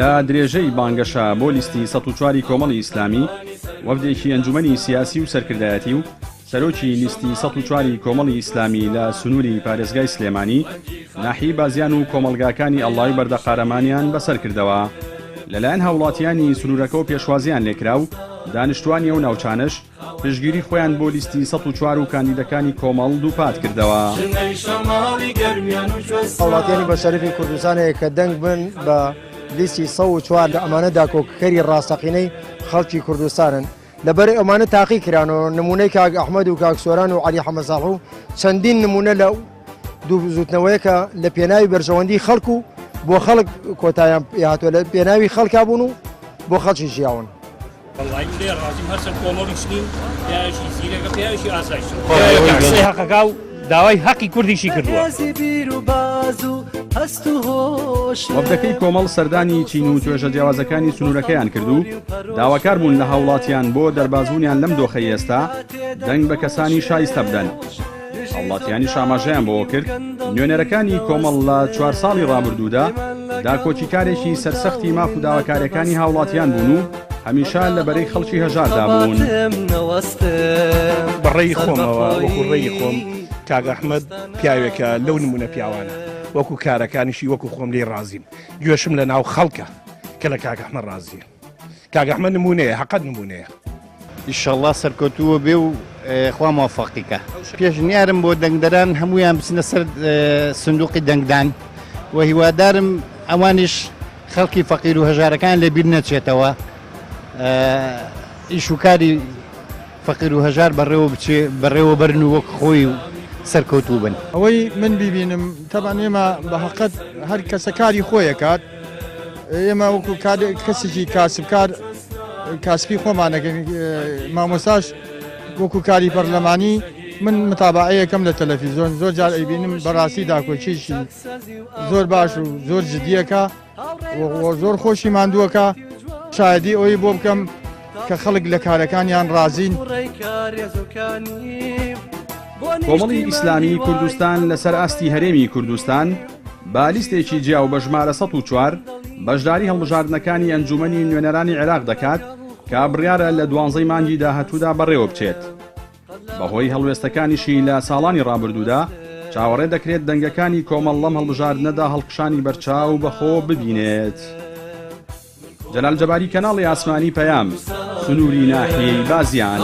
لا درێژەی بانگەشە بۆ لیستی 104 کۆمەڵی ئیسلامی وەفدێکی ئەنجومەنی سیاسی و سەرکردایەتی و سەرۆکی لیستی 104 کۆمەڵی ئیسلامی لە سنووری پارێزگای سلێمانی ناحیەی بازیان و کۆمەڵگاکانی ئەڵڵاوی بەردەقارەمانیان بەسەر کردەوە. لەلایەن هاوڵاتیانی سنوورەکە و پێشوازیان لێکرا و دانیشتوانی و ناوچانش پشگیری خۆیان بۆ لیستی 104 و کاندیدەکانی کۆمەڵ دووپات کردەوە. هاوڵاتیانی بەشەرەفی کوردستانەیە کە دەنگ بن بە لیستی 104 لە ئەمانەدا کۆکەری ڕاستەقینەی خەڵکی کوردستانن. لەبەر ئەمانە تاقی کرانەوە نمونەی کاک ئەحمەد و کاک سۆران و عەلی حەمەدزاڵ و چەندین نمونە لە دوو زوتنەوەیە کە لە پێناوی بەرژەوەندی خەڵک و بۆ خەڵک کۆتاییان هاتووە لە پێناوی خەڵکا بوون و بۆ خەڵکی ژیاون. والله لێ ڕازیم هەرچەند کۆمەڵیشتین پیاوێکی زیرەکە پیاوێکی ئاسایشتە حەقەکە و داوای حەقی کوردیشی کردووە. وەفدەکەی کۆمەڵ سەردانی چین و توێژە جیاوازەکانی سنوورەکەیان کردو داواکار بوون لە هاوڵاتیان بۆ دەربازبوونیان لەم دۆخەی ئێستا دەنگ بە کەسانی شایستە بدەن. هاوڵاتیانی شاماژەیان بۆ کرد نوێنەرەکانی کۆمەڵ لە 4 ساڵی ڕابردوودا داکۆچیکارێکی سەرسەختی ماف و داواکارەکانی هاوڵاتیان بوون و هەمیشە لەبەرەی خەڵکی هەژاردا بوون. بەڕێی خۆمەوە وەکو ڕێی خۆم کاک ئەحمەد پیاوێکە لەو نمونە پیاوانە وەکو کارەکانیشی وەکو خۆم لێ ڕازیم گوێشم لە ناو خەڵکە کە لە کاک ئەحمەد ڕازیە. کاک ئەحمەد نمونەیە حەقەت نمونەیە. ئینشەڵڵا سەرکەوتووە بێ و خوا موفەقیکە. پێشنیارم بۆ دەنگدەران هەموویان بچنە سەر سندوقی دەنگدان و هیوادارم ئەوانیش خەڵکی فەقیر و هەژارەکان لەبیر نەچێتەوە ئیش و کاری فەقیر و هەژار بەڕێوە بەرن و وەک خۆی و سەرکەوتوو بن. ئەوەی من بیبینم تەبان ئێمە بە حەقەت هەر کەسە کاری خۆیە کات ئێمە وەکو کەسێکی کاسبکار کاسبی خۆمانەکەن مامۆستاش وەکو کاری پەرلەمانی من متابعەیەکەم لە تەلەڤیزۆن زۆر جار ئەیبینم بەڕاستی داکۆچیشی زۆر باش و زۆر جدیەکە زۆر خۆشی ماندووەکە شایدی ئەوی بۆ بکەم کە خەڵک لە کارەکانیان ڕازین. کۆمەڵی ئیسلامی کوردستان لەسەر ئاستی هەرێمی کوردستان با لیستێکی جیا و بە ژمارە 104 بەشداری هەڵبژاردنەکانی ئەنجومەنی نوێنەرانی عێراق دەکات کە بڕیارە لە 12 مانگی داهاتوودا بەڕێوە بچێت. بەهۆی هەڵوێستەکانیشی لە ساڵانی ڕابردوودا چاوەڕێ دەکرێت دەنگەکانی کۆمەڵ لەم هەڵبژاردنەدا هەڵقشانی بەرچاو بەخۆ ببینێت. جەلال جەباری کەناڵی ئاسمانی پەیام سنووری ناحیەی بازیان.